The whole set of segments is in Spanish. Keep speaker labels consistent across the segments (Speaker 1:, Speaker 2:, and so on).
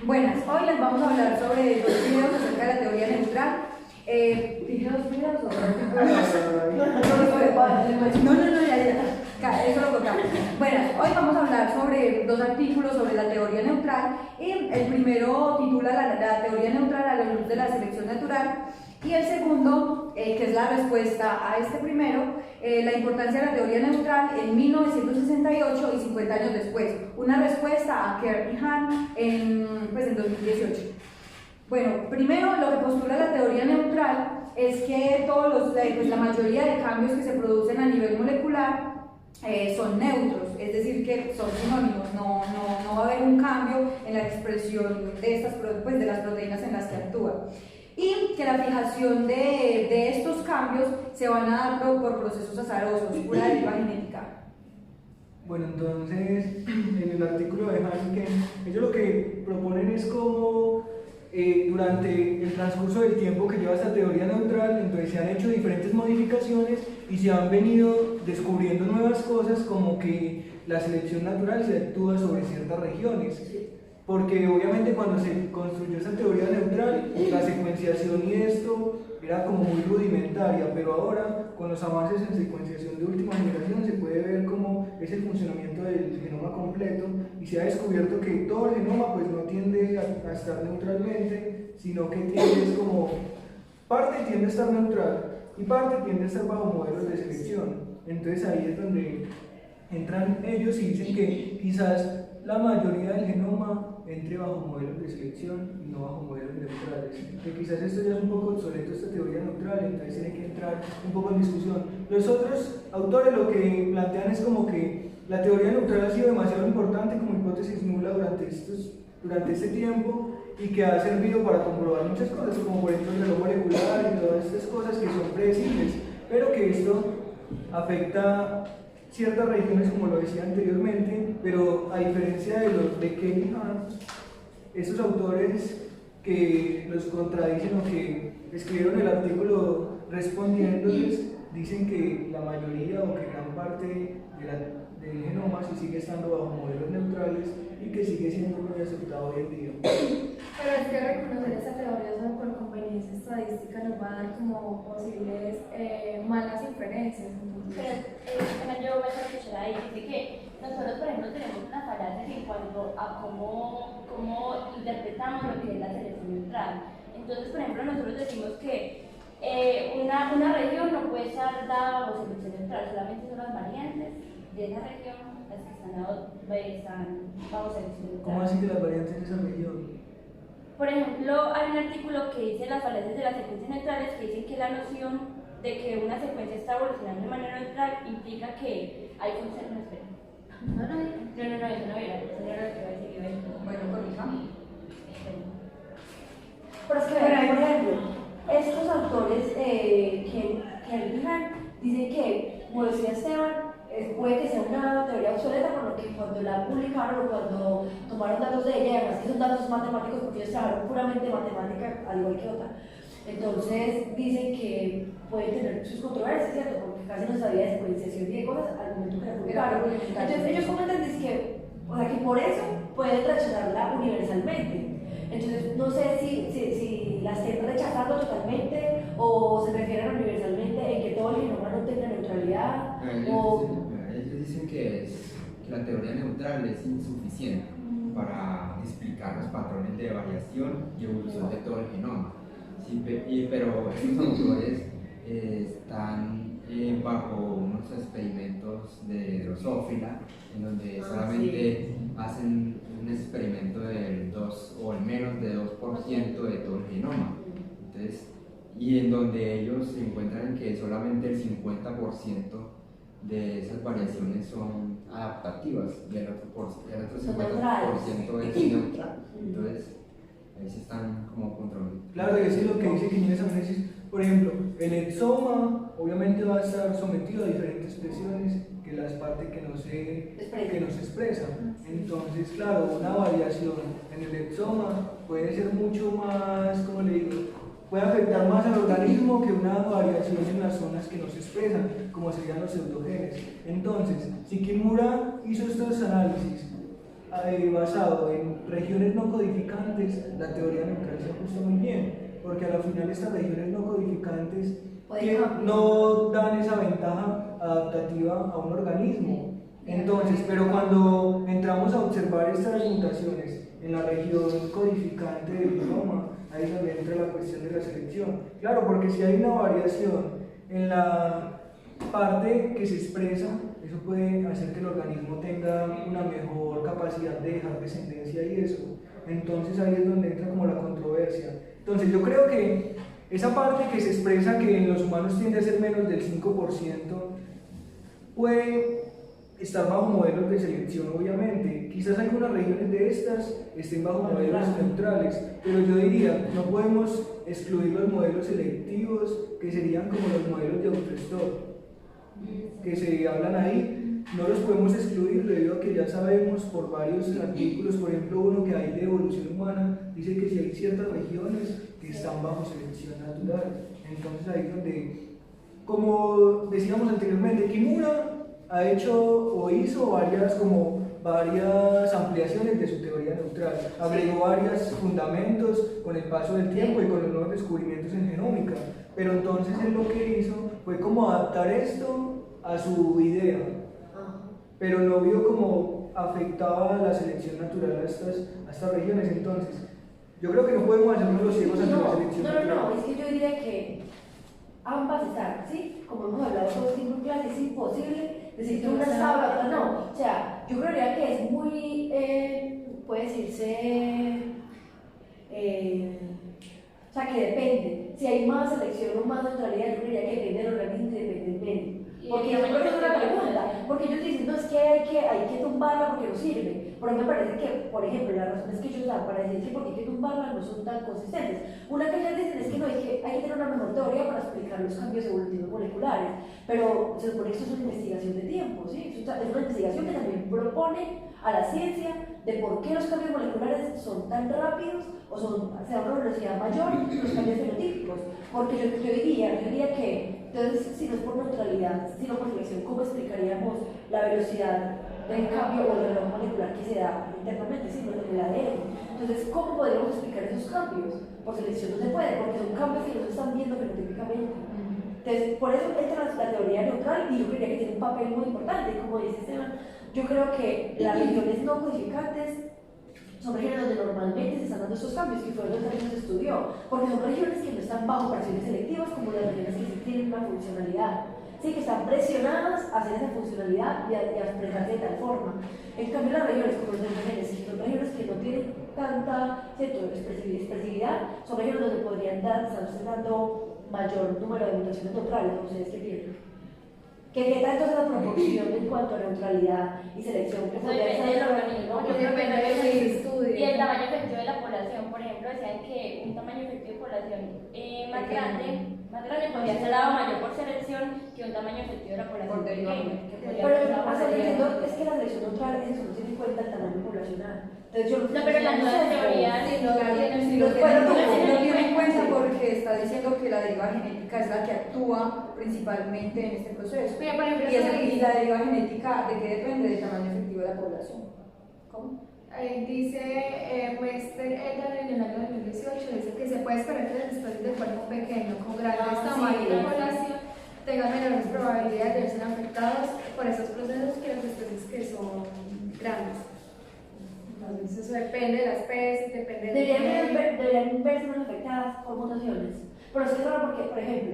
Speaker 1: Buenas, hoy les vamos a hablar sobre dos videos acerca de la teoría neutral. ¿Dije dos videos o no, ya, eso lo tocamos. Bueno, hoy vamos a hablar sobre dos artículos sobre la teoría neutral y el primero titula la teoría neutral a la luz de la selección natural y el segundo, que es la respuesta a este primero, la importancia de la teoría neutral en 1968 y 50 años después, una respuesta a Kerr y Hahn en 2018. Bueno, primero lo que postula la teoría neutral es que la mayoría de cambios que se producen a nivel molecular son neutros, es decir, que son sinónimos, no va a haber un cambio en la expresión de, de las proteínas en las que actúa. Y que la fijación de estos cambios se van a dar por procesos azarosos, pura deriva genética.
Speaker 2: Bueno, entonces, en el artículo de Hanken, ellos lo que proponen es como durante el transcurso del tiempo que lleva esta teoría neutral, entonces se han hecho diferentes modificaciones y se han venido descubriendo nuevas cosas, como que la selección natural se actúa sobre ciertas regiones. Porque obviamente cuando se construyó esa teoría neutral, la secuenciación y esto era como muy rudimentaria, pero ahora con los avances en secuenciación de última generación se puede ver cómo es el funcionamiento del genoma completo y se ha descubierto que todo el genoma pues no tiende a estar neutralmente, sino que tiende como parte tiende a estar neutral y parte tiende a estar bajo modelos de selección. Entonces ahí es donde entran ellos y dicen que quizás la mayoría del genoma entre bajo modelos de selección y no bajo modelos neutrales. Que quizás esto ya es un poco obsoleto, esta teoría neutral, entonces tiene que entrar un poco en discusión. Los otros autores lo que plantean es como que la teoría neutral ha sido demasiado importante como hipótesis nula durante este tiempo y que ha servido para comprobar muchas cosas, como por ejemplo el reloj molecular y todas estas cosas que son predecibles, pero que esto afecta ciertas regiones, como lo decía anteriormente, pero a diferencia de Kerr y Hahn, esos autores que los contradicen o que escribieron el artículo respondiéndoles, dicen que la mayoría o que gran parte del genoma sí sigue estando bajo modelos neutrales y que sigue siendo muy aceptado hoy en día.
Speaker 3: Pero es que reconocer esa teoría solo por conveniencia estadística nos va a dar como posibles malas inferencias.
Speaker 4: Pero yo voy a escuchar ahí, dice que nosotros, por ejemplo, tenemos una falacia en cuanto a cómo interpretamos lo que es la selección neutral. Entonces, por ejemplo, nosotros decimos que una región no puede estar dada bajo selección neutral, solamente son las variantes de esa región las que están bajo selección neutral.
Speaker 2: ¿Cómo así que las variantes de esa región?
Speaker 4: Por ejemplo, hay un artículo que dice las falacias de las secuencias neutrales que dicen que la noción de que una secuencia está evolucionando de manera neutral implica que hay funciones. No, espera. No, eso no era. Eso no era lo que iba a decir.
Speaker 1: Bueno, corrijamos.
Speaker 5: Pero es que, por ejemplo, estos autores Kerr y Hahn dicen que, como decía Esteban, puede que sea una teoría obsoleta, por lo que cuando la publicaron o cuando tomaron datos de ella, además que son datos matemáticos porque ellos trabajaron puramente matemática al igual que otra. Entonces dicen que puede tener sus controversias, ¿cierto? Porque casi no sabía de secuenciación y de cosas al momento que la publicaron. Entonces ellos comentan que por eso pueden rechazarla universalmente. Entonces no sé si la estén rechazando totalmente o se refieren universalmente en que todo el genoma no tenga neutralidad.
Speaker 6: Ellos dicen que la teoría neutral es insuficiente para explicar los patrones de variación y evolución de todo el genoma. Sí, pero estos autores están bajo unos experimentos de Drosophila, en donde solamente hacen un experimento del 2 o al menos de 2% de todo el genoma. Entonces, y en donde ellos se encuentran que solamente el 50% de esas variaciones son adaptativas y el otro 50% es neutral. Entonces, ahí se están como controlando.
Speaker 2: Claro, y eso es lo que dice Quiñones Amenesis. Por ejemplo, el exoma obviamente va a estar sometido a diferentes presiones que las partes que no se expresan. Entonces, claro, una variación en el exoma puede ser mucho más, ¿cómo le digo? Puede afectar más al organismo que una variación en las zonas que no se expresan, como serían los pseudogenes. Entonces, si Kimura hizo estos análisis basado en regiones no codificantes, la teoría neutral se ajusta muy bien, porque a la final estas regiones no codificantes no dan esa ventaja adaptativa a un organismo. Entonces, pero cuando entramos a observar estas mutaciones en la región codificante del genoma, ahí es donde entra la cuestión de la selección. Claro, porque si hay una variación en la parte que se expresa, eso puede hacer que el organismo tenga una mejor capacidad de dejar descendencia y eso. Entonces ahí es donde entra como la controversia. Entonces yo creo que esa parte que se expresa que en los humanos tiende a ser menos del 5%, puede estar bajo modelos de selección, obviamente. Quizás algunas regiones de estas estén bajo modelos neutrales, pero yo diría, no podemos excluir los modelos selectivos, que serían como los modelos de autostop, que se hablan ahí, no los podemos excluir debido a que ya sabemos por varios artículos, por ejemplo uno que hay de evolución humana, dice que si hay ciertas regiones que están bajo selección natural. Entonces ahí es donde, como decíamos anteriormente, Kimura ha hecho o hizo varias ampliaciones de su teoría neutral, agregó varios fundamentos con el paso del tiempo y con los nuevos descubrimientos en genómica, pero entonces él lo que hizo fue como adaptar esto a su idea, pero no vio cómo afectaba la selección natural a estas regiones. Entonces yo creo que no podemos hacernos los ciegos ante la selección natural.
Speaker 5: No, es que yo diría que ambas están, ¿sí? Como hemos hablado todo el tiempo en clase, es imposible decir que una está o la otra no. O sea, yo creería que es muy, puede decirse, o sea, que depende. Si hay más selección o más neutralidad, yo creería que depende del organismo y depende del medio. Porque yo creo que es una pregunta, porque ellos dicen, no, es que hay que tumbarla porque no sirve. Pero me parece que, por ejemplo, las razones que ellos dan para decir que porque hay que tumbarla no son tan consistentes. Una que ellos dicen es que no, hay que tener una mejor teoría para explicar los cambios evolutivos moleculares, pero se supone que esto es una investigación de tiempo, ¿sí? Es una investigación que también propone a la ciencia de por qué los cambios moleculares son tan rápidos o se da una velocidad mayor que los cambios fenotípicos. Porque yo diría que, entonces, si no es por neutralidad, sino por selección, ¿cómo explicaríamos la velocidad del cambio o el reloj molecular que se da internamente, sino en el ADN? Entonces, ¿cómo podríamos explicar esos cambios? Por selección no se puede, porque son cambios que no se están viendo fenotípicamente. Entonces, por eso entra la teoría neutral y yo creía que tiene un papel muy importante, como dice Esteban. Yo creo que las regiones no codificantes son regiones donde normalmente se están dando estos cambios, que fueron los que se estudió, porque son regiones que no están bajo presiones selectivas como las regiones que sí tienen una funcionalidad, sí, que están presionadas a hacer esa funcionalidad y a expresarse de tal forma. En cambio, las regiones como los genes, que son regiones que no tienen tanta expresividad, son regiones donde podrían estarse dando mayor número de mutaciones neutrales. ¿Ustedes qué piensan? ¿Qué tanto es la proporción en cuanto a neutralidad y selección que podría
Speaker 4: depende del organismo,
Speaker 3: depende del estudio.
Speaker 4: Y el tamaño efectivo de la población. Por ejemplo, decían que un tamaño efectivo de población más grande podría ser dado mayor por selección que un tamaño efectivo de la población pequeña.
Speaker 5: Pero es que la selección neutral eso no tiene en cuenta el tamaño poblacional. Entonces,
Speaker 4: no, pero las nuevas teorías
Speaker 1: no tiene en cuenta porque está diciendo que la deriva genética es la que actúa principalmente en este proceso.
Speaker 3: Mira, por ejemplo,
Speaker 1: y la deriva genética, ¿de qué depende? Del tamaño efectivo de la población. ¿Cómo?
Speaker 3: Dice Wester Edgar en el año 2018, dice que se puede esperar que las especies de cuerpo pequeño con grandes tamaños de población tengan menores probabilidades de ser afectados por esos procesos que las especies que son grandes. Entonces eso depende de la especie, depende de...
Speaker 5: Deberían verse más afectadas por mutaciones. Pero es que es raro porque, por ejemplo,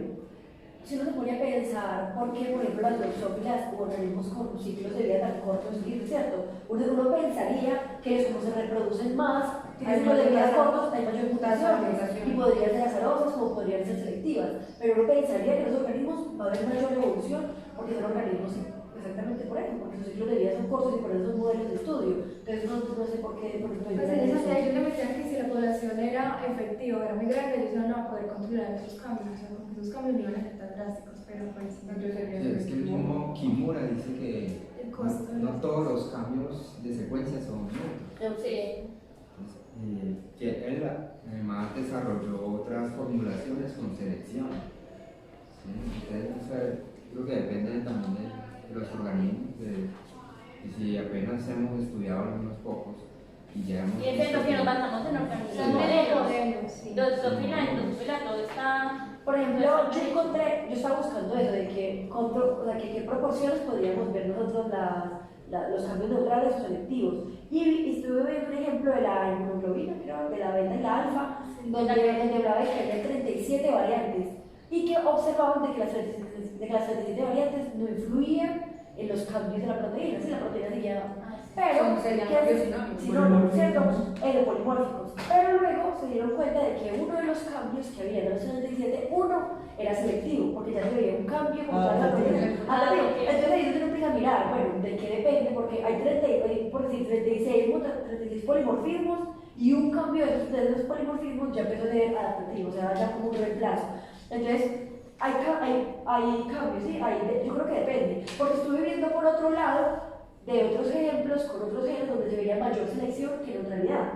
Speaker 5: si uno se pone a pensar por qué, por ejemplo, las drosófilas u organismos con ciclos de vida tan cortos, ¿es cierto? Uno pensaría que como se reproducen más, tienen ciclos de vida cortos, hay mayor mutaciones y podrían ser azarosas como podrían ser selectivas. Pero uno pensaría que en los organismos va a haber mayor evolución porque son organismos exactamente por eso, porque sus ciclos de vida son cortos y por eso son modelos de estudio. Entonces no sé por qué.
Speaker 3: Pues en esa ellos le metían que si la población era efectiva, era muy grande, ellos no iban a poder controlar esos cambios, o sea, porque esos cambios no iban a ser tan drásticos, pero pues
Speaker 6: Sí, es que el mismo Kimura dice que
Speaker 3: el costo
Speaker 6: no todos los cambios de secuencia son neutros.
Speaker 4: Sí.
Speaker 6: Que él además desarrolló otras formulaciones con selección. ¿Sí? Entonces, creo que depende también de los organismos, de Y si apenas hemos estudiado algunos pocos y ya hemos
Speaker 4: Y es en lo que nos basamos en organizar modelos.
Speaker 3: modelos, sí.
Speaker 4: Doctrina, todo está.
Speaker 5: Por ejemplo, yo estaba buscando eso, de que, o sea, que qué proporciones podríamos ver nosotros los cambios neutrales o selectivos. Y estuve viendo un ejemplo de la hemoglobina, creo, de la beta y la alfa, donde hablaba de que había 37 variantes y que observaban de que las 37 variantes no influían en los cambios de la proteína, si la proteína seguía. Pero,
Speaker 1: serían
Speaker 5: ¿qué
Speaker 1: cambios
Speaker 5: hacen?
Speaker 1: sinónimos.
Speaker 5: ¿Cierto? Polimórficos. Pero luego se dieron cuenta de que uno de los cambios que había de los 37, uno era selectivo, porque ya se veía un cambio con toda la proteína. Entonces ahí uno empieza a mirar, bueno, ¿de qué depende? Porque hay por decir 36 polimorfismos y un cambio de esos polimorfismos ya empezó a ser adaptativo, o sea, ya como un reemplazo. Entonces, hay cambios, ¿sí? Yo creo que depende, porque estuve viendo por otro lado de otros ejemplos con otros genes donde se veía mayor selección que neutralidad.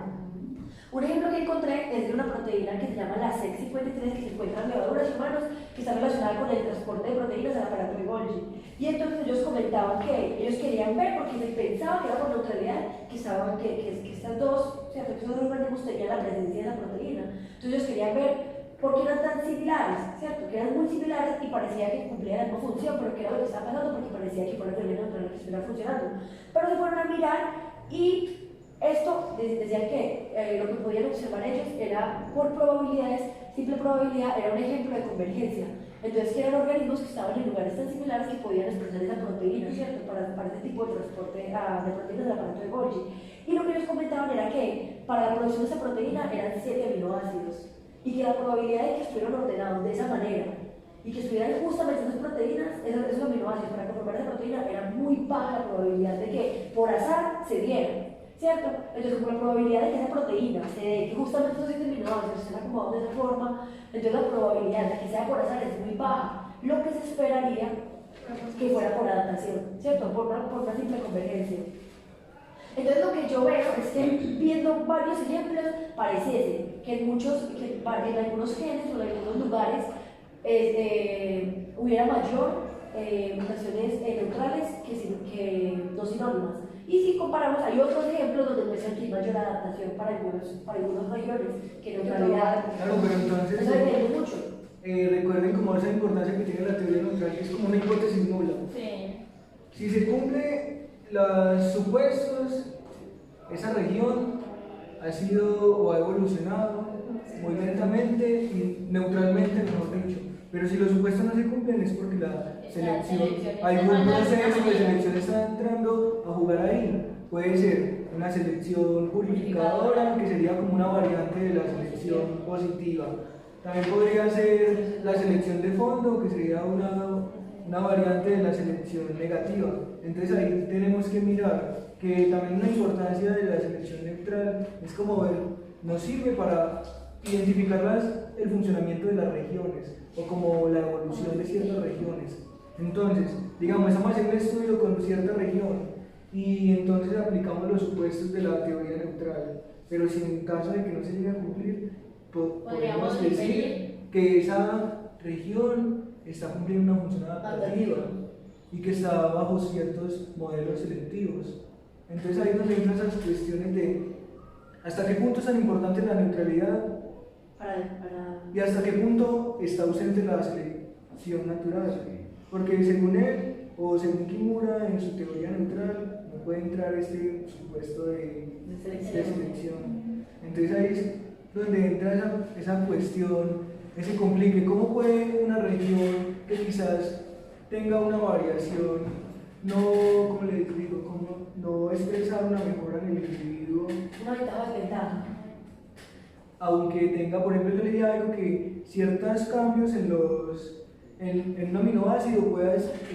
Speaker 5: Un ejemplo que encontré es de una proteína que se llama la SEC53 que se encuentra en levaduras y humanos, que está relacionada con el transporte de proteínas al aparato de Golgi. Y entonces ellos comentaban que ellos querían ver, porque se pensaba que era por neutralidad, que estas dos, ¿cierto? Que esos dos organismos tenían la presencia de la proteína. Entonces ellos querían ver por qué eran tan similares, ¿cierto? Que eran muy similares y parecía que cumplían la misma función, pero que era lo que estaba pasando porque parecía que fuera teoría neutral que estuviera funcionando. Pero se fueron a mirar y esto decían que lo que podían observar ellos era por probabilidades, simple probabilidad, era un ejemplo de convergencia. Entonces, que eran organismos que estaban en lugares tan similares que podían expresar esa proteína, ¿cierto? Para este tipo de transporte de proteínas del aparato de Golgi. Y lo que ellos comentaban era que para la producción de esa proteína eran 7 aminoácidos y que la probabilidad de que estuvieran ordenados de esa manera y que estuvieran justamente esas proteínas, esos aminoácidos para conformar esa proteína, era muy baja la probabilidad de que por azar se dieran. ¿Cierto? Entonces, como la probabilidad de que esa proteína se dé, que justamente esos 7 aminoácidos estén acomodados de esa forma, entonces la probabilidad de que sea por azar es muy baja. Lo que se esperaría que fuera por adaptación, ¿cierto? Por una simple convergencia. Entonces, lo que yo veo es que viendo varios ejemplos, parece que en algunos genes o en algunos lugares hubiera mayor mutaciones neutrales que no sinónimas. Y si comparamos, hay otros ejemplos donde muestran que hay mayor adaptación para algunas regiones que neutralidad.
Speaker 2: Claro, pero entonces
Speaker 5: Eso depende mucho.
Speaker 2: recuerden como esa importancia que tiene la teoría neutral, que es como una hipótesis nula.
Speaker 4: Sí.
Speaker 2: Si se cumple los supuestos, esa región ha sido o ha evolucionado muy lentamente y neutralmente, mejor dicho. Pero si los supuestos no se cumplen es porque la selección, algún proceso de selección está entrando a jugar ahí. Puede ser una selección purificadora, que sería como una variante de la selección positiva. También podría ser la selección de fondo, que sería una variante de la selección negativa. Entonces ahí tenemos que mirar que también una importancia de la selección neutral es como ver, nos sirve para identificar el funcionamiento de las regiones o como la evolución de ciertas regiones. Entonces, digamos, estamos haciendo un estudio con cierta región y entonces aplicamos los supuestos de la teoría neutral, pero si en caso de que no se llegue a cumplir, podríamos decir que esa región está cumpliendo una función adaptativa y que está bajo ciertos modelos selectivos. Entonces ahí es donde entran esas cuestiones de hasta qué punto es tan importante la neutralidad y hasta qué punto está ausente la selección natural. Porque según él, o según Kimura, en su teoría neutral, no puede entrar este supuesto de selección. Entonces ahí es donde entra esa cuestión, ese complique. ¿Cómo puede una región que quizás tenga una variación, como les digo, como no expresar una mejora en el individuo?
Speaker 5: Una ventaja o desventaja.
Speaker 2: Aunque tenga, por ejemplo, yo le diría algo que ciertos cambios en un aminoácido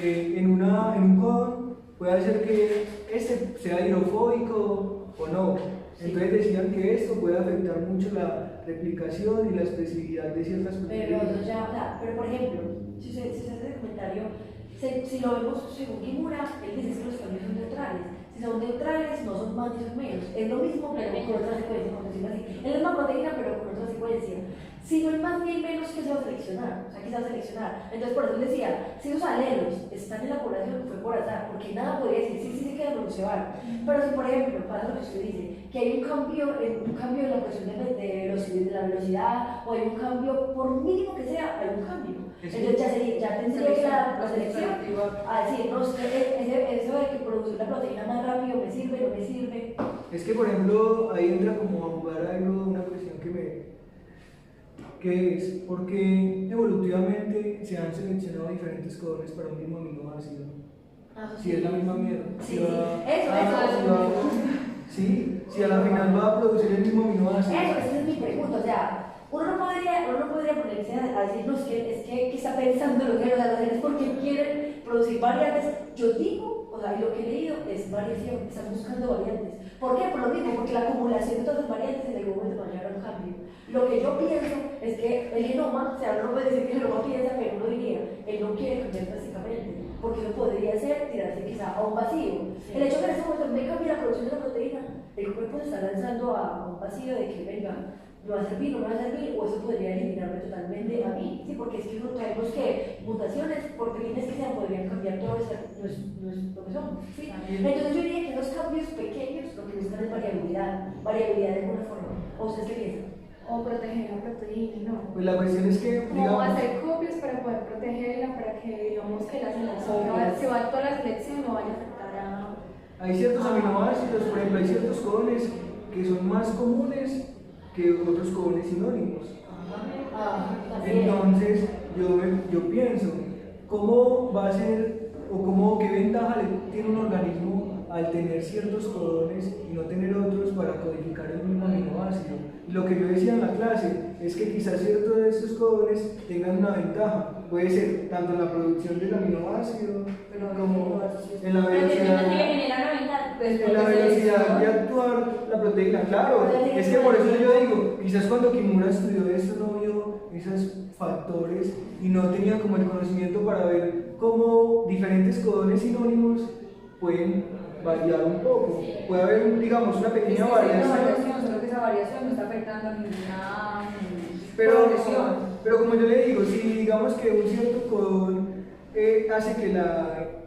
Speaker 2: en un codón puede hacer que este sea hidrofóbico o no. Entonces decían que esto puede afectar mucho la replicación y la expresividad de ciertas proteínas.
Speaker 5: Pero por ejemplo, si se hace el comentario, si lo vemos según Kimura, él dice que los cambios son neutrales. Si son neutrales, no son más ni son menos. Es lo mismo, pero con otra secuencia, por decirlo así. Es la misma proteína, pero con otra secuencia. si no es más bien menos que se va a seleccionar, o sea, que se va a seleccionar. Entonces, por eso les decía, si los alelos están en la población, fue por azar, porque nada podría decir, sí, sí se quedan o no se van. Pero si, por ejemplo, pasa lo que usted dice, que hay un cambio en la presión de la velocidad, o hay un cambio, por mínimo que sea, hay un cambio. Entonces ya tendría que la selección a decir, no, eso de que producir la proteína más rápido me sirve, no me sirve.
Speaker 2: Es que, por ejemplo, ahí entra como a jugar algo, una cuestión que es porque evolutivamente se han seleccionado diferentes codones para un mismo aminoácido. Si es la misma mierda.
Speaker 5: Sí,
Speaker 2: Si a la final va a producir el mismo aminoácido.
Speaker 5: Esa es mi pregunta, o sea, uno no podría ponerse a decir, no, es que ¿qué está pensando los genes? Los genes porque quieren producir variantes. Yo digo, o sea, y lo que he leído es variación, están buscando variantes. ¿Por qué? Por lo mismo, porque la acumulación de todas las variantes en algún momento va a llevar a un cambio. Lo que yo pienso es que el genoma, o sea, uno puede decir que el genoma piensa, pero uno diría, él no quiere cambiar drásticamente, porque uno podría ser tirarse quizá a un vacío. El hecho de que en este momento me cambie la producción de la proteína, el cuerpo se está lanzando a un vacío de que, venga, ¿me va a servir, no me va a servir? O eso podría eliminarme totalmente a mí, ¿sí? Porque es que sabemos que mutaciones, por pequeñas que sean, podrían cambiar todo lo que son, ¿sí? Entonces yo diría que los cambios pequeños lo que buscan es variabilidad de alguna forma. ¿O ustedes qué piensan?
Speaker 3: O proteger la proteína, ¿no?
Speaker 2: Pues la cuestión es que,
Speaker 3: Como
Speaker 2: digamos,
Speaker 3: hacer copias para poder protegerla, para que digamos que la selección, si va toda la selección, no vaya a afectar a...
Speaker 2: hay ciertos aminoácidos, por ejemplo, hay ciertos codones que son más comunes que otros codones sinónimos. Entonces, yo pienso, ¿cómo va a ser o qué ventaja tiene un organismo al tener ciertos codones y no tener otros para codificar el mismo aminoácido? Y lo que yo decía en la clase es que quizás ciertos de estos codones tengan una ventaja. Puede ser tanto en la producción del aminoácido como en la velocidad. En la velocidad de actuar la proteína, claro, es que por eso yo digo, quizás cuando Kimura estudió esto no vio esos factores y no tenía como el conocimiento para ver cómo diferentes codones sinónimos pueden variar un poco. Puede haber, digamos, una pequeña variación.
Speaker 1: Solo que esa variación no está afectando a ninguna progresión.
Speaker 2: Pero como yo le digo, si digamos que un cierto codón hace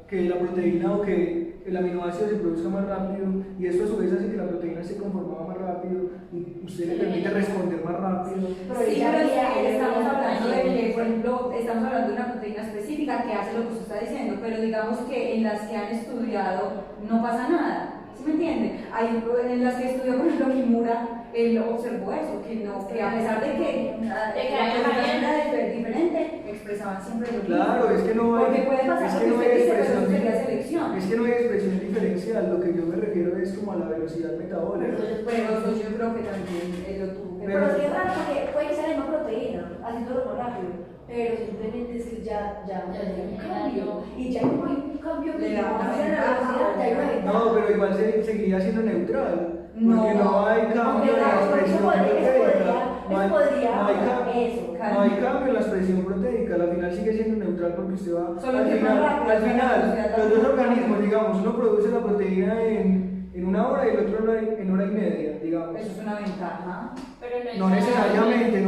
Speaker 2: que la proteína o que el aminoácido se produzca más rápido y eso a su vez hace que la proteína se conformaba más rápido y usted le permite responder más rápido.
Speaker 1: Sí, pero es que estamos hablando de que, por ejemplo, estamos hablando de una proteína específica que hace lo que usted está diciendo, pero digamos que en las que han estudiado no pasa nada. ¿Sí me entiende? Hay en las que estudió, por ejemplo, Kimura, él observó eso, que a pesar de que la presentación era diferente, expresaban siempre lo mismo.
Speaker 2: Claro, es que no hay,
Speaker 1: porque puede pasar
Speaker 2: es
Speaker 1: lo
Speaker 2: que
Speaker 1: que
Speaker 2: no hay
Speaker 1: usted dice, pero
Speaker 2: expresión,
Speaker 1: eso sería selección.
Speaker 2: es que no hay expresión diferencial, lo que yo me refiero es como a la velocidad metabólica.
Speaker 1: Pero yo creo que también lo tuvo que
Speaker 5: Pero sí es raro porque puede que sea la misma proteína, haciéndolo más rápido, pero simplemente es que ya hay un cambio. Y ya como hay un cambio que
Speaker 1: Le da una
Speaker 5: hace la velocidad, ya hay una ventaja.
Speaker 2: No, pero igual seguiría siendo neutral.
Speaker 1: No,
Speaker 2: Porque no hay cambio en la expresión proteica. No hay cambio en la expresión proteica. Al final sigue siendo neutral porque usted va.
Speaker 1: Solo
Speaker 2: Al
Speaker 1: que más rápido,
Speaker 2: al final,
Speaker 1: la
Speaker 2: los dos organismos, digamos, uno produce la proteína en una hora y el otro en hora y media, digamos.
Speaker 1: Eso es una ventaja.
Speaker 2: No necesariamente.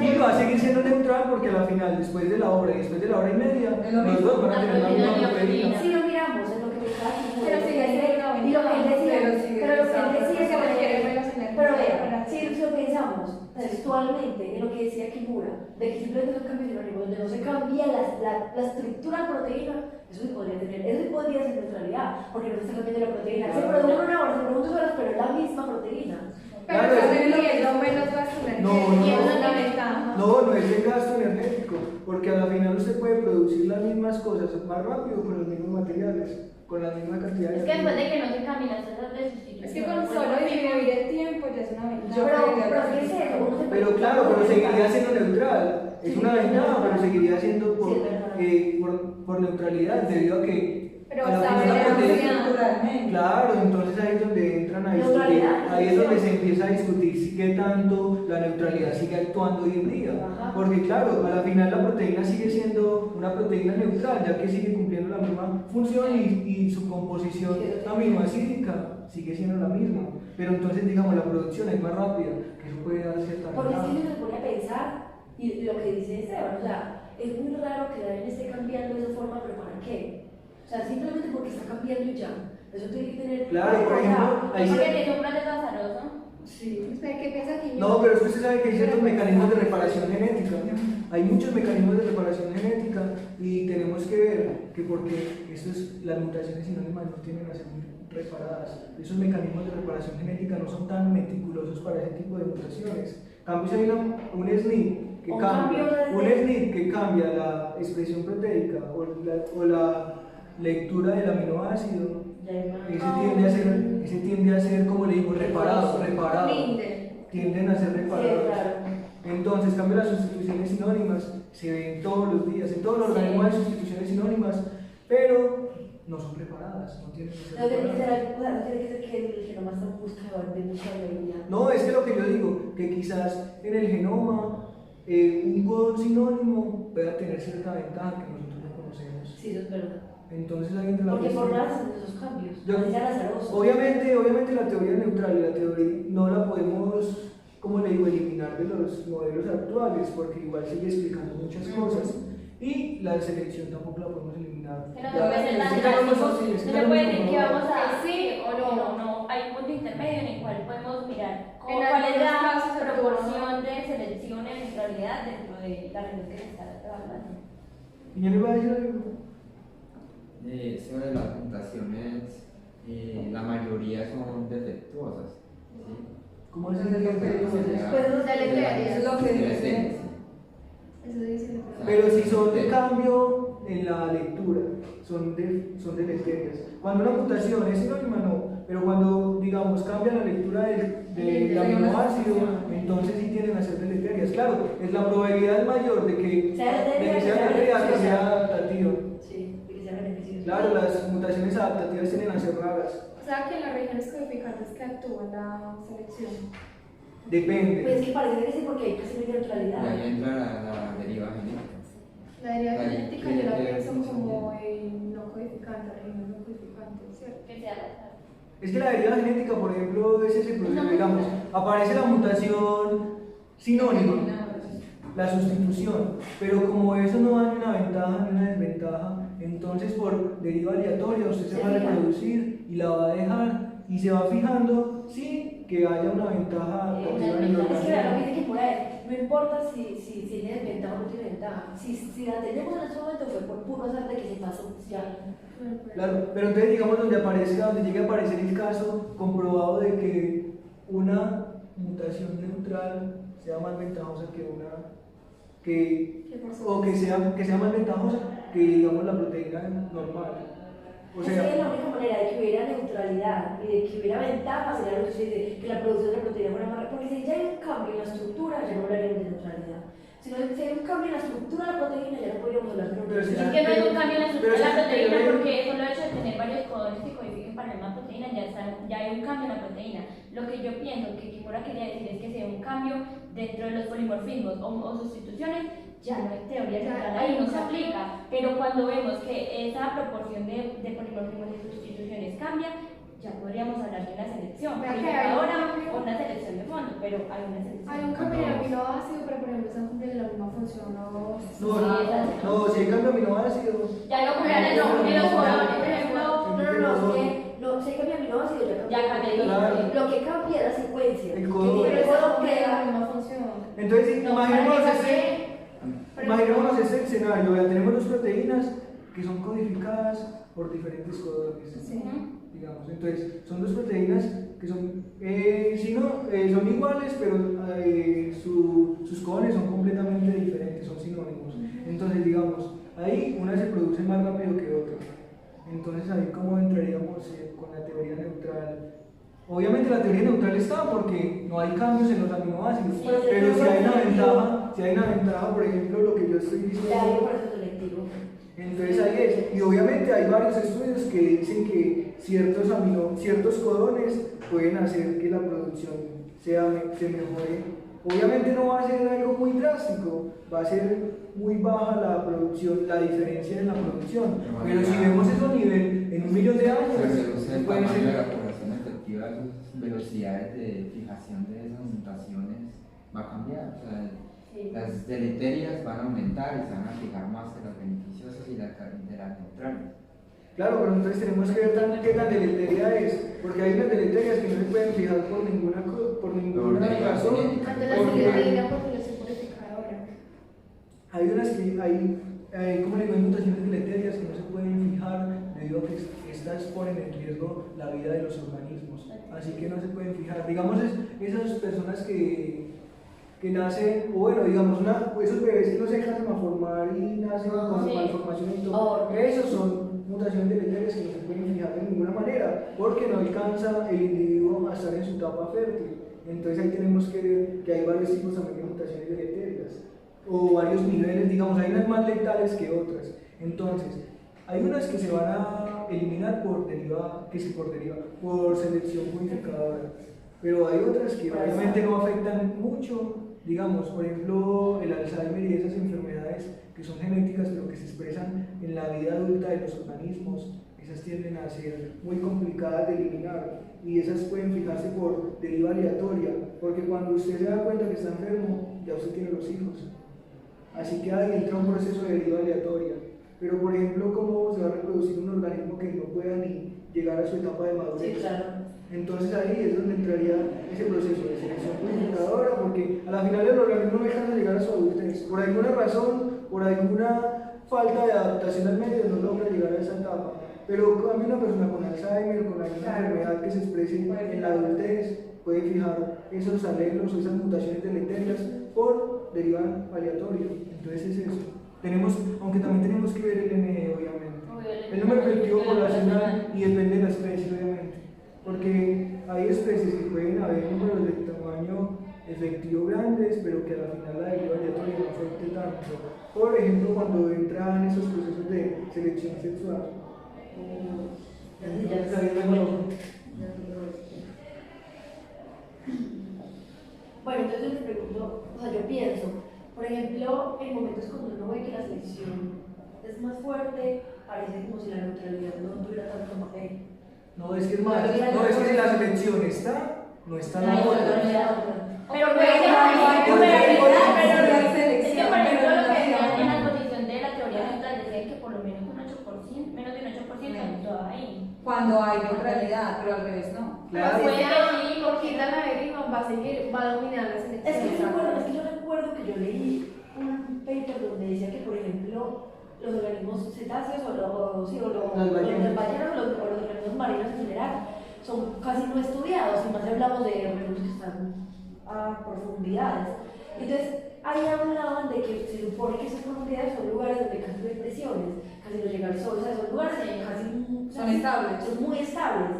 Speaker 2: Y va a seguir siendo neutral porque al final, después de la hora y después de la hora y media, los dos van a tener la misma proteína.
Speaker 5: Si lo miramos en lo que pensaba Kimura,
Speaker 3: Pero sigue siendo una
Speaker 5: y lo que él decía,
Speaker 3: ventaja,
Speaker 5: pero lo que él decía
Speaker 3: se requiere
Speaker 5: es
Speaker 3: menos energía.
Speaker 5: pero vea, si lo pensamos textualmente en lo que decía Kimura, de que simplemente son cambios sinónimos, donde no se cambia la estructura de la proteína, eso sí podría ser neutralidad, porque no se está cambiando la proteína. Se produce en una hora, se produce 2 horas, pero es la misma proteína.
Speaker 3: Pero
Speaker 2: Claro,
Speaker 3: estás
Speaker 2: es-
Speaker 3: teniendo menos gasto energético y eso es una ventaja.
Speaker 2: No es el gasto energético, porque a la final usted puede producir las mismas cosas más rápido con los mismos materiales, con la misma cantidad de
Speaker 4: Es que después de que no se cambien las cosas de sustitución.
Speaker 3: Es que con solo disminuir el tiempo ya es una ventaja.
Speaker 5: Pero ¿qué es eso? Uno se
Speaker 2: Pero
Speaker 5: puede-
Speaker 2: claro, pero seguiría siendo neutral. Es una ventaja, pero seguiría siendo
Speaker 5: Sí, es verdad.
Speaker 2: por neutralidad, debido a que
Speaker 3: Pero
Speaker 2: a la
Speaker 3: está
Speaker 2: final la
Speaker 3: bien,
Speaker 2: proteína-
Speaker 1: Naturalmente.
Speaker 2: Claro, entonces ahí es donde entran a discutir,
Speaker 5: Neutralidad,
Speaker 2: ahí es donde
Speaker 5: sí.
Speaker 2: se empieza a discutir si qué tanto la neutralidad sigue actuando hoy en día.
Speaker 5: Ajá.
Speaker 2: Porque claro, a la final la proteína sigue siendo una proteína neutral, ya que sigue cumpliendo la misma función y su composición aminoácidica sigue siendo la misma. pero entonces digamos la producción es más rápida, que eso puede dar cierta
Speaker 5: Porque es
Speaker 2: ventaja.
Speaker 5: que uno se pone a pensar, y lo que dice Esteban, o sea, es muy raro que la ADN esté cambiando de esa forma, pero ¿para qué? O sea, simplemente porque está cambiando y ya. Eso tiene que tener.
Speaker 2: Claro, por ejemplo, ahí
Speaker 4: Porque
Speaker 2: se...
Speaker 4: es un proceso azaroso.
Speaker 5: Sí.
Speaker 3: Espera, ¿qué piensa aquí?
Speaker 2: No, pero es que usted sabe que hay ciertos mecanismos de reparación genética. Hay muchos mecanismos de reparación genética y tenemos que ver que porque las mutaciones sinónimas no tienen a ser reparadas. Esos mecanismos de reparación genética no son tan meticulosos para ese tipo de mutaciones. En cambio, si hay un SNP que cambia la expresión proteica o la lectura del aminoácido, ese tiende a ser, como le digo, reparado. Tienden a ser reparados.
Speaker 5: Sí, claro.
Speaker 2: Entonces, cambio las sustituciones sinónimas se ven todos los días, en todos los organismos hay sustituciones sinónimas, pero no son reparadas, no tienen que ser
Speaker 5: No tiene que
Speaker 2: reparadas.
Speaker 5: ser algo, no tiene que ser que el genoma está en busca de mucha habilidad.
Speaker 2: No, es que lo que yo digo, que quizás en el genoma un codón sinónimo pueda tener cierta ventaja que nosotros no conocemos.
Speaker 5: Sí, eso es verdad.
Speaker 2: Entonces ahí entra la
Speaker 5: Porque por
Speaker 2: cuestión.
Speaker 5: nada se hacen esos cambios.
Speaker 2: Yo-
Speaker 5: No sean azarosos.
Speaker 2: Obviamente la teoría neutral y la teoría no la podemos, como le digo, eliminar de los modelos actuales, porque igual sigue explicando muchas cosas. Y la selección tampoco la podemos eliminar.
Speaker 4: Que no se
Speaker 2: Ya,
Speaker 4: puede ser tan
Speaker 2: es que ya lo
Speaker 4: drástico.
Speaker 2: mismo, sí, es
Speaker 4: No
Speaker 2: que ya
Speaker 4: se
Speaker 2: lo
Speaker 4: puede
Speaker 2: mismo,
Speaker 4: decir que
Speaker 2: ¿no?
Speaker 4: vamos a
Speaker 3: Sí o no.
Speaker 4: no. Hay un punto intermedio en el cual podemos mirar
Speaker 3: En
Speaker 4: cuál es
Speaker 3: algunos
Speaker 4: la
Speaker 3: casos se
Speaker 4: proporción de selección en neutralidad dentro de la región que se está evaluando.
Speaker 2: ¿Y yo le iba a decir algo?
Speaker 6: Sobre las mutaciones, la mayoría son defectuosas. ¿Sí?
Speaker 2: ¿Cómo es el
Speaker 5: Pues no se le
Speaker 3: Deleterias.
Speaker 1: Es lo que dice.
Speaker 6: Sí.
Speaker 3: Eso dice el
Speaker 2: Pero si son de cambio en la lectura, son deleterias. Cuando una mutación es sinónima, no. Pero cuando, digamos, cambia la lectura del aminoácido, entonces sí tienden a ser deleterias. Claro, es la probabilidad mayor de que
Speaker 5: Sea deleteria,
Speaker 2: de que sea
Speaker 5: que sea
Speaker 2: deleteria, que
Speaker 5: beneficiosa.
Speaker 2: sea adaptativa.
Speaker 5: Sí, y que sea beneficioso.
Speaker 2: Claro, las mutaciones adaptativas tienden a ser raras.
Speaker 3: O sea que en las regiones codificantes que actúan la selección.
Speaker 2: Depende.
Speaker 5: Pues es que parece que sí, porque hay casi no hay
Speaker 6: Y
Speaker 5: neutralidad.
Speaker 6: ahí entra la deriva genética.
Speaker 3: La deriva
Speaker 6: Ahí,
Speaker 3: genética yo la
Speaker 6: ¿qué
Speaker 3: pienso
Speaker 6: función
Speaker 3: como
Speaker 6: tiene?
Speaker 3: no codificante, regiones no codificantes, ¿cierto?
Speaker 4: Que sea al azar.
Speaker 2: Es que la deriva genética, por ejemplo, es ese proceso, digamos, aparece la mutación sinónima, la sustitución, pero como eso no da ni una ventaja ni una desventaja, entonces por deriva aleatoria usted se va a reproducir y la va a dejar y se va fijando sin que haya una ventaja adaptativa en el
Speaker 5: Es que la
Speaker 2: organismo.
Speaker 5: dice que por ahí, no importa si tiene desventaja o no tiene ventaja. Si la tenemos en este momento fue por puro azar de que se pasó ya.
Speaker 2: Claro, pero entonces digamos donde llegue a aparecer el caso comprobado de que una mutación neutral sea más ventajosa que una o que sea más ventajosa que digamos la proteína normal. O
Speaker 5: Esa
Speaker 2: sea,
Speaker 5: es la única manera de que hubiera neutralidad y de que hubiera ventaja, sería lo que usted dice, que la producción de proteína fuera más rápida. Porque si ya hay un cambio en la estructura, ya no hablaríamos de neutralidad. Si hay un cambio en la estructura de la proteína, ya no podríamos hablar de
Speaker 2: Pero si-
Speaker 4: Es
Speaker 5: neutralidad.
Speaker 4: que no hay un cambio en la estructura de la
Speaker 2: pero
Speaker 4: proteína
Speaker 2: si-
Speaker 4: porque el solo hecho de tener varios codones que codifiquen para la misma proteína ya hay un cambio en la proteína. Lo que yo pienso que Kimura quería decir es que si hay un cambio dentro de los polimorfismos o sustituciones, ya no hay teoría neutral ahí, no se aplica. Pero cuando vemos que esa proporción de polimorfismos y sustituciones cambia, ya podríamos hablar de una selección
Speaker 3: Vea que hay un
Speaker 4: codificadora
Speaker 3: cambio.
Speaker 4: o una selección de fondo, pero hay una selección.
Speaker 3: Hay un cambio en aminoácido, pero por ejemplo están cumpliendo la misma función.
Speaker 2: no, si hay cambio aminoácido,
Speaker 4: Ya lo ocurrirá en los codones, por ejemplo.
Speaker 5: No, si hay cambio de aminoácido,
Speaker 4: Ya cambia el
Speaker 2: Claro.
Speaker 5: Lo que cambia es la secuencia.
Speaker 2: El
Speaker 5: Que
Speaker 2: codón.
Speaker 5: tiene
Speaker 3: Pero
Speaker 5: el
Speaker 3: eso
Speaker 5: codón
Speaker 3: cumple la
Speaker 5: queda.
Speaker 3: misma función.
Speaker 2: entonces
Speaker 4: No,
Speaker 2: imaginémonos
Speaker 4: para que
Speaker 2: imaginémonos este escenario, ya tenemos dos proteínas que son codificadas por diferentes codones.
Speaker 3: Sí.
Speaker 2: Digamos. Entonces, son dos proteínas que son, son iguales, pero sus codones son completamente diferentes, son sinónimos. Entonces, digamos, ahí una se produce más rápido que otra. Entonces, ahí cómo entraríamos con la teoría neutral. Obviamente la teoría neutral está porque no hay cambios en los aminoácidos,
Speaker 4: Sí,
Speaker 2: pero si hay una ventaja, por ejemplo, lo que yo estoy diciendo.
Speaker 5: Ya hay por eso selectivo.
Speaker 2: Entonces ahí es, y obviamente hay varios estudios que dicen que ciertos codones pueden hacer que la producción se mejore. Obviamente no va a ser algo muy drástico, va a ser muy baja la producción, la diferencia en la producción. Pero si vemos esos niveles en 1 millón de años,
Speaker 6: Se reduce el
Speaker 2: puede
Speaker 6: tamaño de la
Speaker 2: ser.
Speaker 6: población efectiva de esos velocidades de fijación de esas mutaciones va a cambiar. O sea,
Speaker 5: Sí.
Speaker 6: las deleterias van a aumentar y se van a fijar más de las beneficiosas y de las neutrales.
Speaker 2: Claro, pero entonces tenemos que ver qué tan deleteria es, porque hay unas deleterias que no se pueden fijar por ninguna razón.
Speaker 3: Antes la secretaría por población purificadora.
Speaker 2: Hay unas que hay como le digo, hay mutaciones deleterias que no se pueden fijar debido a que estas ponen en riesgo la vida de los organismos, así que no se pueden fijar. Digamos, esas personas que nacen, o bueno, digamos, esos bebés que no se alcanzan a formar y nacen con
Speaker 4: Sí.
Speaker 2: malformación y todo, esos son mutaciones deleterias que no se pueden fijar de ninguna manera, porque no alcanza el individuo a estar en su etapa fértil. Entonces ahí tenemos que ver que hay varios tipos también de mutaciones deleterias, o varios niveles, digamos, hay unas más letales que otras. Entonces, hay unas que se van a eliminar por selección modificadora, pero hay otras que realmente no afectan mucho, digamos, por ejemplo, el Alzheimer y esas enfermedades que son genéticas pero que se expresan en la vida adulta de los organismos, esas tienden a ser muy complicadas de eliminar y esas pueden fijarse por deriva aleatoria, porque cuando usted se da cuenta que está enfermo, ya usted tiene los hijos. Así que ahí entra un proceso de deriva aleatoria. Pero, por ejemplo, ¿cómo se va a reproducir un organismo que no pueda ni llegar a su etapa de madurez?
Speaker 5: Sí, claro.
Speaker 2: Entonces ahí es donde entraría ese proceso de selección purificadora, porque a la final el organismo no alcanza a llegar a su adultez. Por alguna razón, por alguna falta de adaptación al medio, no logra llegar a esa etapa. Pero a mí una persona con Alzheimer, con alguna enfermedad que se exprese en la adultez, puede fijar esos alelos o esas mutaciones deleterias por deriva aleatoria. Entonces es eso. Aunque también tenemos que ver el NE, obviamente. El número efectivo poblacional y depende de la especie, obviamente. Porque hay especies que pueden haber números de tamaño efectivo grandes, pero que a la final la deriva aleatoria no afecte tanto. Por ejemplo, cuando entran esos procesos de selección sexual. Entonces, ahí
Speaker 5: Bueno, entonces yo me pregunto, o sea, yo pienso, por ejemplo, en momentos cuando uno ve que la selección es más fuerte, parece como si la neutralidad no tuviera tanto papel.
Speaker 2: no, es que es más, no, es que si la selección está, no está la
Speaker 4: No,
Speaker 2: otra.
Speaker 4: Pero
Speaker 1: Pero
Speaker 4: puede ser
Speaker 1: no,
Speaker 4: que
Speaker 1: no,
Speaker 4: pero
Speaker 1: no,
Speaker 4: es que,
Speaker 1: selección,
Speaker 4: por ejemplo,
Speaker 1: pero
Speaker 4: lo que decían
Speaker 1: no.
Speaker 4: en la exposición de la teoría neutral decía que por lo menos un 8%, menos de un 8% actuaba ahí.
Speaker 1: Cuando hay neutralidad, pero al revés no.
Speaker 2: Claro.
Speaker 3: Pero si
Speaker 4: Claro.
Speaker 3: sí, por quitar la deriva va a dominar la selección.
Speaker 5: Es que yo recuerdo que yo leí un paper donde decía que, por ejemplo, los organismos cetáceos o los ballenas o los organismos marinos en general son casi no estudiados, y más hablamos de organismos que están a profundidades. Entonces, ahí hablaban de que se supone que esas profundidades son lugares donde casi no hay presiones, casi no llega el sol, o sea, son lugares que casi
Speaker 1: Son estables.
Speaker 5: son muy estables.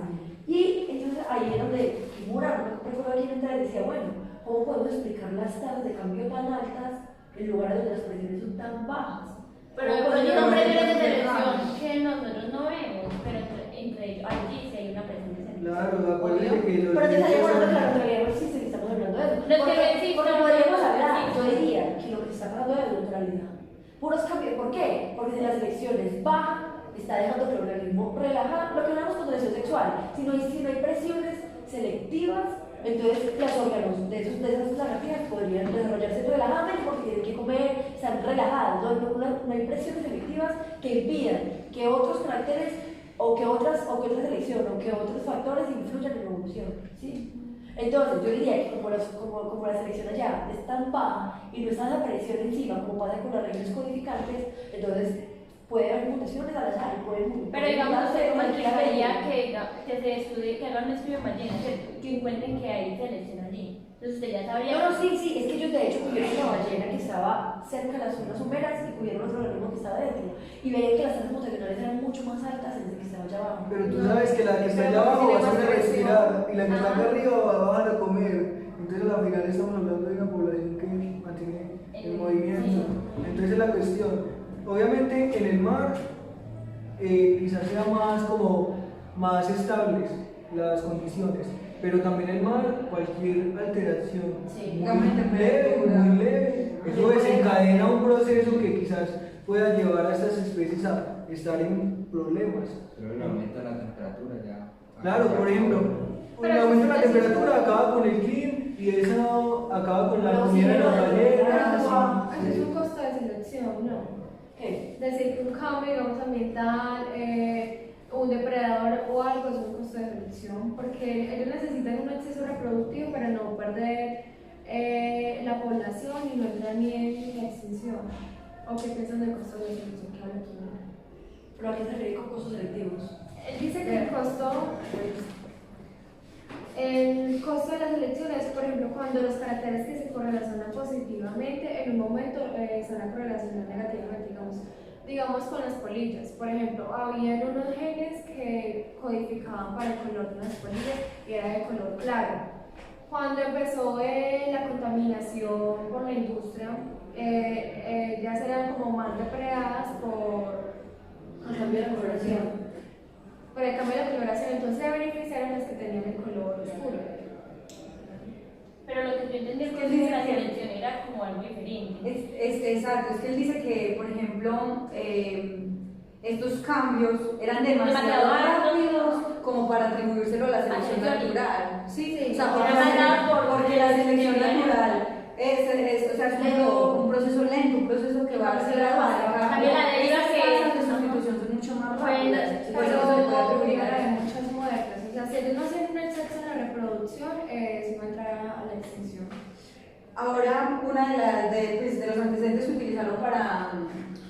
Speaker 5: Y entonces ahí es donde Kimura, no recuerdo quién entra y decía, bueno, ¿cómo podemos explicar las tasas de cambio tan altas en lugares donde las presiones son tan bajas?
Speaker 4: Pero ellos son presiones de selección que nosotros no vemos, pero entre ellos, allí sí hay una presión de selección.
Speaker 2: Claro, acuérdense que los
Speaker 5: Pero te
Speaker 2: niños
Speaker 5: estaría hablando que la
Speaker 2: son-
Speaker 5: neutralidad no existe, que estamos hablando de eso.
Speaker 4: No es que no existe,
Speaker 5: Porque
Speaker 4: no
Speaker 5: podríamos
Speaker 4: existe.
Speaker 5: hablar, yo diría que lo que se está hablando de neutralidad. Puros cambios, ¿por qué? Porque si la selección es baja, está dejando que el organismo relaja, lo que hablamos con lesión sexual. Si no hay presiones selectivas, entonces los órganos de esas lagartijas podrían desarrollarse relajadamente porque tienen que comer, están relajados, no hay presiones selectivas que impidan que otros caracteres o que otra selección o que otros factores influyan en la evolución, ¿sí? Entonces yo diría que como la selección allá es tan baja y no está la presión encima como pasa con las regiones codificantes, entonces puede haber mutaciones al azar y pueden...
Speaker 4: Pero digamos, como el que se estudie, que hagan un estudio ballena, que encuentren que hay selección allí. Entonces usted ya sabría.
Speaker 5: No, sí, es que ellos de hecho cubieron una ballena que estaba cerca de las zonas someras y cubieron otro organismo que estaba dentro. Y veían que las tasas mutacionales eran mucho más altas en el que estaba allá abajo.
Speaker 2: Pero tú sabes que la que está allá abajo va a hacer respirar y la que está acá arriba va a bajar a comer. Entonces al final estamos hablando de una población que mantiene el movimiento. Entonces la cuestión, obviamente en el mar quizás sea más estables las condiciones, pero también el mar, cualquier alteración muy leve, eso desencadena un proceso que quizás pueda llevar a estas especies a estar en problemas.
Speaker 6: Pero el aumento de la temperatura ya.
Speaker 2: Claro, por ejemplo, el aumento de la temperatura acaba con el clima y eso acaba con la comida de las ballenas.
Speaker 3: Eso es un costo de selección, ¿no?
Speaker 5: ¿Qué?
Speaker 3: Decir que un cambio, digamos, ambiental, un depredador o algo es un costo de selección, porque ellos necesitan un acceso reproductivo para no perder la población y no entrar ni en la extinción. ¿O qué piensan del costo de selección que habla aquí?
Speaker 5: ¿Pero a qué se refiere con costos selectivos?
Speaker 3: Él dice que el costo de la selección es, por ejemplo, cuando los caracteres que se correlacionan positivamente en un momento se van a correlacionar negativamente, digamos con las polillas. Por ejemplo, había unos genes que codificaban para el color de las polillas y era de color claro. Cuando empezó la contaminación por la industria, ellas eran como más depredadas por
Speaker 5: El cambio de la coloración.
Speaker 3: el cambio de la coloración, entonces se beneficiaron las que tenían el color oscuro.
Speaker 4: Pero lo que yo entendí es que la selección era como algo diferente.
Speaker 1: Exacto, es que él dice que, por ejemplo, estos cambios eran demasiado rápidos como para atribuírselo a la selección natural. Sí, o sea, porque la selección natural es un proceso lento, un proceso que va a ser
Speaker 4: También la deriva
Speaker 1: de sustitución son mucho más rápidas. Por eso se puede atribuir a
Speaker 3: hay muchas muertes. O sea, si ellos no hacen un exceso en la reproducción, se va a entrar a la extinción.
Speaker 1: Ahora, una de los antecedentes que utilizaron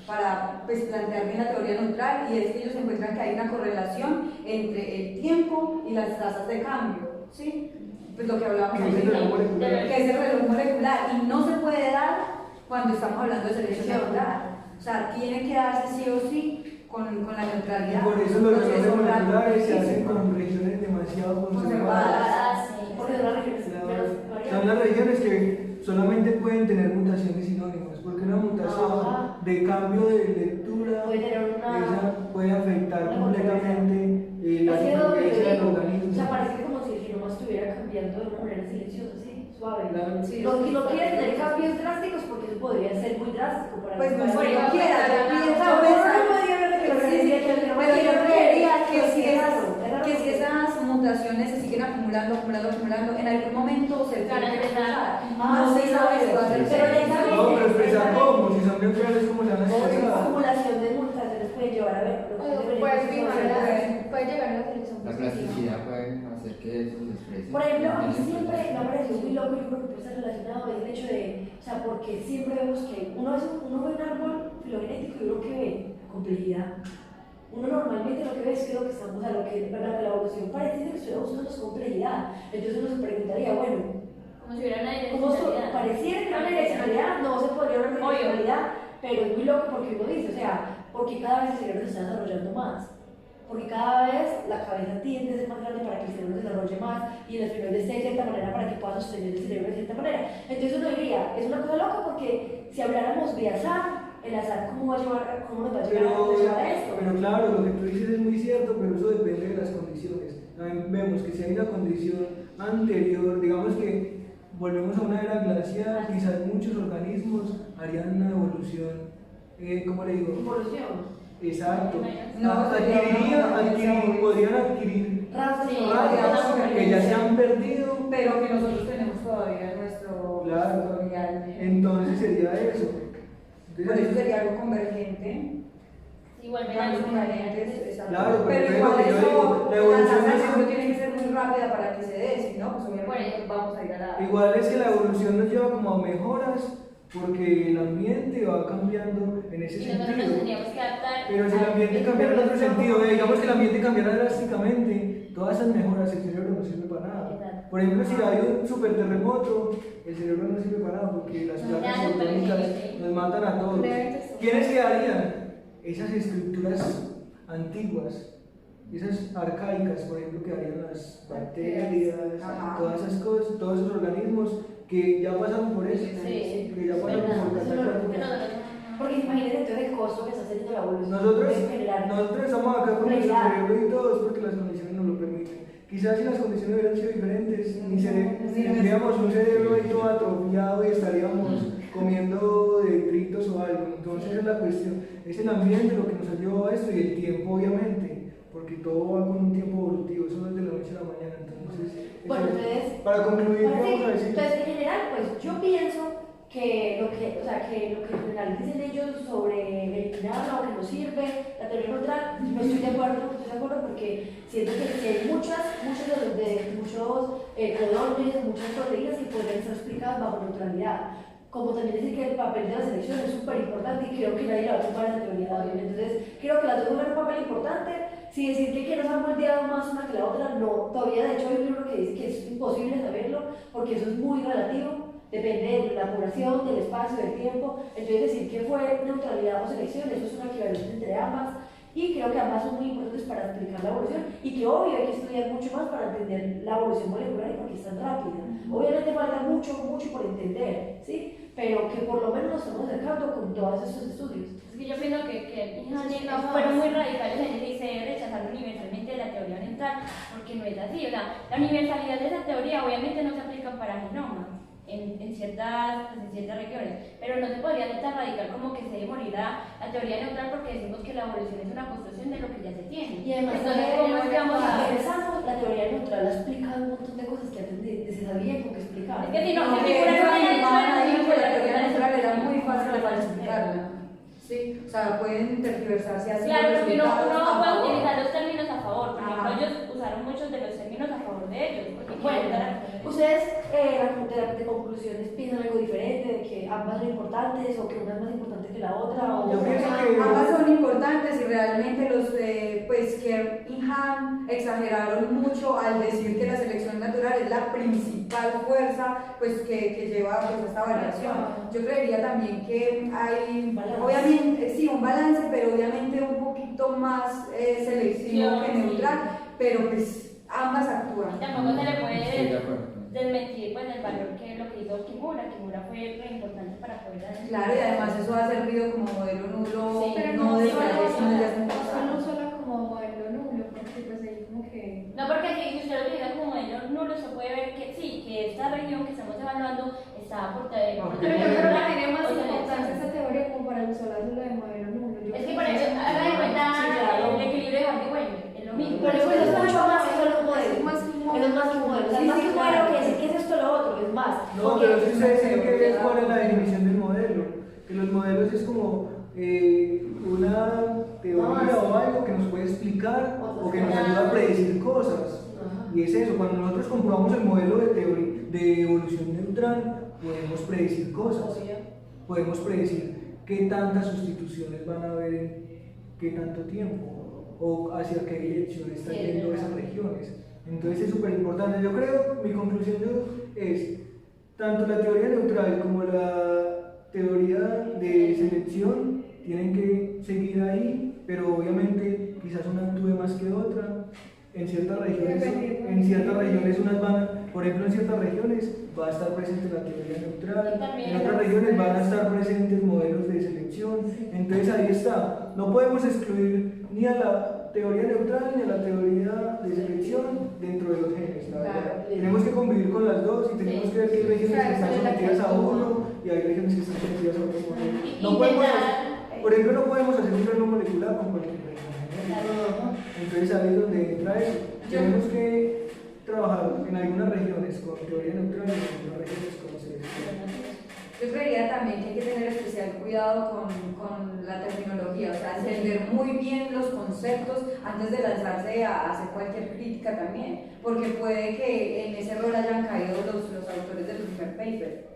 Speaker 1: para plantear bien la teoría neutral, y es que ellos encuentran que hay una correlación entre el tiempo y las tasas de cambio, ¿sí? Pues lo que hablábamos
Speaker 2: Que es el reloj molecular.
Speaker 1: que es el reloj molecular, y no se puede dar cuando estamos hablando de selección natural. O sea, tiene que darse sí o sí con la neutralidad.
Speaker 2: Y por eso los
Speaker 1: Entonces,
Speaker 2: relojes
Speaker 1: son
Speaker 2: moleculares se
Speaker 1: rápidos,
Speaker 2: hacen con regiones demasiado conservadas.
Speaker 4: Ah, sí.
Speaker 5: Porque son las regiones menos
Speaker 2: Son
Speaker 5: variables.
Speaker 2: las regiones que solamente pueden tener mutaciones sinónimas, porque una mutación de cambio de lectura
Speaker 5: Puede tener
Speaker 2: esa puede afectar
Speaker 5: una
Speaker 2: completamente la
Speaker 5: Es que es lo que yo
Speaker 2: supervivencia del
Speaker 5: digo.
Speaker 2: organismo.
Speaker 5: O sea, parece como si el genoma estuviera cambiando de una manera silenciosa, así, suave.
Speaker 2: Claro.
Speaker 1: Sí,
Speaker 5: No, y no quiere tener cambios drásticos porque eso podría ser muy drástico para
Speaker 1: Pues no es
Speaker 5: para-
Speaker 1: que no quiera, yo pienso
Speaker 5: No,
Speaker 1: pensar-
Speaker 5: no podría ver que lo
Speaker 1: Sí, sí,
Speaker 5: decía que el genoma
Speaker 1: pero yo
Speaker 5: quiere,
Speaker 1: creería
Speaker 5: pero
Speaker 1: que si
Speaker 5: es raro, es raro
Speaker 1: que si
Speaker 5: porque-
Speaker 1: esas mutaciones se siguen acumulando, en algún momento se
Speaker 4: Van a
Speaker 1: tienen que
Speaker 4: empezar.
Speaker 1: expresar. No se sabe si va a ser
Speaker 5: Pero lentamente.
Speaker 2: No, pero expresar cómo, si son neutrales, ¿cómo se van a
Speaker 5: La
Speaker 2: expresar?
Speaker 5: acumulación de mutaciones puede llevar a ver.
Speaker 3: Puede llegar a la selección
Speaker 6: La
Speaker 3: positiva.
Speaker 6: plasticidad puede hacer que eso se exprese.
Speaker 5: Por ejemplo, a mí siempre me ha parecido muy loco y yo creo que puede estar relacionado es el hecho de, o sea, porque siempre vemos que uno ve un árbol filogenético y uno que ve complejidad. Uno normalmente lo que ve es que lo que estamos, a lo que la evolución parece que estuviera buscando es complejidad. Entonces uno se preguntaría, bueno,
Speaker 4: Como si hubiera una
Speaker 5: como
Speaker 4: direccionalidad.
Speaker 5: pareciera que una direccionalidad, no se podría ver una
Speaker 4: Obvio.
Speaker 5: direccionalidad, pero es muy loco porque uno dice, o sea, porque cada vez el cerebro se está desarrollando más. Porque cada vez la cabeza tiende a ser más grande para que el cerebro se desarrolle más y el esfenoide esté de cierta manera para que pueda sostener el cerebro de cierta manera. Entonces uno diría, es una cosa loca porque si habláramos de azar, el azar cómo nos va a llevar a esto.
Speaker 2: Pero claro, lo que tú dices es muy cierto, pero eso depende de las condiciones. También vemos que si hay una condición anterior, digamos que volvemos a una era glacial, quizás muchos organismos harían una evolución, ¿cómo le digo?
Speaker 5: Evolución.
Speaker 2: Exacto.
Speaker 1: No,
Speaker 2: Podrían adquirir
Speaker 5: Razas
Speaker 4: Sí,
Speaker 2: razas que ya se han perdido.
Speaker 1: pero que nosotros tenemos todavía en nuestro
Speaker 2: Claro.
Speaker 1: historial.
Speaker 2: Entonces sería eso.
Speaker 1: Por eso sería algo convergente.
Speaker 4: Igual ven
Speaker 1: Algo
Speaker 4: algo
Speaker 1: convergente, exacto.
Speaker 2: Claro,
Speaker 1: pero
Speaker 2: pero
Speaker 1: igual
Speaker 2: es lo que yo
Speaker 1: eso,
Speaker 2: digo, la
Speaker 1: la
Speaker 2: evolución
Speaker 1: tasa
Speaker 2: es-
Speaker 1: siempre tiene que ser muy rápida para que se dé, si no, pues obviamente vamos a ir a la...
Speaker 2: Igual es que la evolución nos lleva como a mejoras porque el ambiente va cambiando en ese
Speaker 4: y nosotros nos
Speaker 2: sentido.
Speaker 4: teníamos que adaptar.
Speaker 2: Pero si el ambiente cambiara en otro sentido, digamos que el ambiente cambiara drásticamente, todas esas mejoras, el cerebro no sirve para nada.
Speaker 4: Exacto.
Speaker 2: Por ejemplo, si hay un super terremoto, el cerebro no sirve para nada porque las
Speaker 4: No,
Speaker 2: placas
Speaker 4: ya,
Speaker 2: tectónicas
Speaker 4: sí.
Speaker 2: nos matan a todos.
Speaker 3: Leves.
Speaker 2: ¿Quiénes quedarían? Esas estructuras antiguas, esas arcaicas, por ejemplo, quedarían las bacterias,
Speaker 1: Ajá.
Speaker 2: todas esas cosas, todos esos organismos que ya pasaron por eso,
Speaker 5: Sí.
Speaker 2: que ya pasaron
Speaker 5: Verdad,
Speaker 2: por
Speaker 5: eso es lo
Speaker 2: cataclismos.
Speaker 4: Pero
Speaker 5: Porque imagínense entonces el costo que está haciendo la evolución.
Speaker 2: Nosotros,
Speaker 5: de generar.
Speaker 2: nosotros estamos acá con nuestro
Speaker 5: Claro.
Speaker 2: cerebro y todo es porque las condiciones nos lo permiten. Quizás si las condiciones hubieran sido diferentes, tendríamos un cerebro ahí todo atrofiado y estaríamos comiendo detritos o algo. Entonces es la cuestión, es el ambiente lo que nos ha llevado a esto y el tiempo obviamente. porque todo va con un tiempo evolutivo, eso no es de la noche a la mañana. Entonces,
Speaker 5: Bueno, entonces,
Speaker 2: para concluir,
Speaker 5: Bueno, sí,
Speaker 2: vamos a decir.
Speaker 5: entonces, en general, pues yo pienso que lo que en general dicen ellos sobre eliminar o que no sirve, la teoría neutral, no estoy de acuerdo, porque siento que hay muchos codornices, muchas proteínas que podrían ser explicadas bajo neutralidad. Como también decir que el papel de la selección es súper importante y creo que nadie la va a tomar en la teoría de hoy. Entonces, creo que las dos juegan un papel importante. Si decir que nos han moldeado más una que la otra, no. Todavía, de hecho, hay un libro que dice que es imposible saberlo porque eso es muy relativo. Depende de la población, del espacio, del tiempo. Entonces, decir que fue neutralidad o selección, eso es una equivalencia entre ambas. Y creo que ambas son muy importantes para explicar la evolución y que obvio hay que estudiar mucho más para entender la evolución molecular y por qué es tan rápida. Obviamente falta mucho por entender, ¿sí? Pero que por lo menos nos estamos acercando con todos estos estudios.
Speaker 4: Es que yo pienso que
Speaker 3: Sí, no,
Speaker 4: fueron muy radicales en decir se debe rechazar universalmente la teoría neutral, porque no es así. O sea, la universalidad de esa teoría obviamente no se aplica para genomas en ciertas regiones, pero no se podría ser tan radical como que se debe morir la teoría neutral porque decimos que la evolución es una construcción de lo que ya se tiene.
Speaker 5: Y además,
Speaker 4: entonces, ¿cómo es que vamos a
Speaker 5: regresando, la teoría neutral ha explicado un montón de cosas que antes se sabía con que explicar.
Speaker 4: Es que si no,
Speaker 1: No,
Speaker 4: si
Speaker 1: que
Speaker 4: figura
Speaker 1: eso
Speaker 4: no haya
Speaker 1: afirmaban
Speaker 4: dicho,
Speaker 1: ahí que la
Speaker 4: no
Speaker 1: teoría
Speaker 4: figura
Speaker 1: neutral era
Speaker 4: no
Speaker 1: muy fácil de
Speaker 4: figura
Speaker 1: falsificarla. Sí, o sea, pueden tergiversarse así.
Speaker 4: Claro,
Speaker 1: los
Speaker 4: porque uno
Speaker 1: resultados a
Speaker 4: puede
Speaker 1: favor.
Speaker 4: utilizar los términos a favor. Por ejemplo,
Speaker 1: Ajá.
Speaker 4: ellos usaron muchos de los términos a favor de ellos. Porque
Speaker 5: Bueno,
Speaker 4: quieren dar a-
Speaker 5: ustedes de conclusiones piensan algo diferente, de que ambas son importantes o que una es más importante que la otra. O
Speaker 2: Yo pienso que
Speaker 1: Ambas son importantes y realmente los pues Kerr y Han exageraron mucho al decir que la selección natural es la principal fuerza pues que lleva pues, a esta variación. Yo creería también que hay
Speaker 5: Balance.
Speaker 1: obviamente sí un balance, pero obviamente un poquito más selectivo que neutral, pero pues ambas actúan.
Speaker 4: Y tampoco se le
Speaker 6: Estoy de
Speaker 4: puede
Speaker 6: acuerdo.
Speaker 4: desmentir pues, el valor que lo que hizo Kimura. Kimura fue re importante para poder dar.
Speaker 1: Claro, y además eso ha servido como modelo nulo,
Speaker 4: Sí,
Speaker 3: Pero
Speaker 1: no
Speaker 3: no
Speaker 1: de
Speaker 3: solo,
Speaker 1: tradición desde hace muchos
Speaker 3: no
Speaker 1: años.
Speaker 3: solo como modelo nulo, porque pues ahí como que...
Speaker 4: No, porque si usted lo utiliza como modelo nulo, se puede ver que sí, que esta región que estamos evaluando está por
Speaker 3: Pero yo creo que tiene más importancia esa teoría como para el solazo de modelo nulo. Yo
Speaker 4: Es que
Speaker 3: creo
Speaker 4: por eso, haga de cuenta
Speaker 5: Sí, claro.
Speaker 4: el equilibrio de Hardy-Weyl, es lo mismo.
Speaker 5: Pero eso es mucho más que solo un modelo.
Speaker 3: Es más que un
Speaker 5: Eso es más que un modelo. O sea,
Speaker 1: Sí,
Speaker 5: más
Speaker 1: sí,
Speaker 5: que un
Speaker 1: claro.
Speaker 5: modelo que decir que es esto lo otro, es más.
Speaker 2: no,
Speaker 5: Porque-
Speaker 2: pero si ustedes tienen que ver cuál es la definición del modelo. Que los modelos es como una teoría o algo que nos puede explicar o que nos ayuda a predecir cosas.
Speaker 5: Ajá.
Speaker 2: Y es eso, cuando nosotros comprobamos el modelo de evolución neutral, podemos predecir cosas. Podemos predecir qué tantas sustituciones van a haber en qué tanto tiempo o hacia qué dirección están yendo esas regiones. Entonces es súper importante. Yo creo, mi conclusión es, tanto la teoría neutral como la teoría de selección tienen que seguir ahí, pero obviamente quizás una actúe más que otra. En ciertas regiones unas van, por ejemplo, en ciertas regiones va a estar presente la teoría
Speaker 4: Y
Speaker 2: neutral,
Speaker 4: también
Speaker 2: en otras regiones van a estar presentes modelos de selección. Entonces ahí está. No podemos excluir ni a la teoría neutral ni a la teoría de selección dentro de los genes, la verdad.
Speaker 1: Claro.
Speaker 2: Tenemos que convivir con las dos y tenemos
Speaker 4: Sí.
Speaker 2: que ver que hay regiones que están
Speaker 3: Claro,
Speaker 2: sometidas a
Speaker 3: exacto.
Speaker 2: uno y hay regiones que están sometidas a otro modelo.
Speaker 4: Y
Speaker 2: No podemos,
Speaker 4: intentar-
Speaker 2: por ejemplo, no podemos hacer un reloj molecular con cualquier región. Entonces ahí es donde entra eso. Tenemos que trabajar en algunas regiones con teoría neutral y en otras regiones con selección.
Speaker 1: Yo creería también que hay que tener especial cuidado con la terminología, o sea, entender muy bien los conceptos antes de lanzarse a hacer cualquier crítica también, porque puede que en ese error hayan caído los autores del primer paper.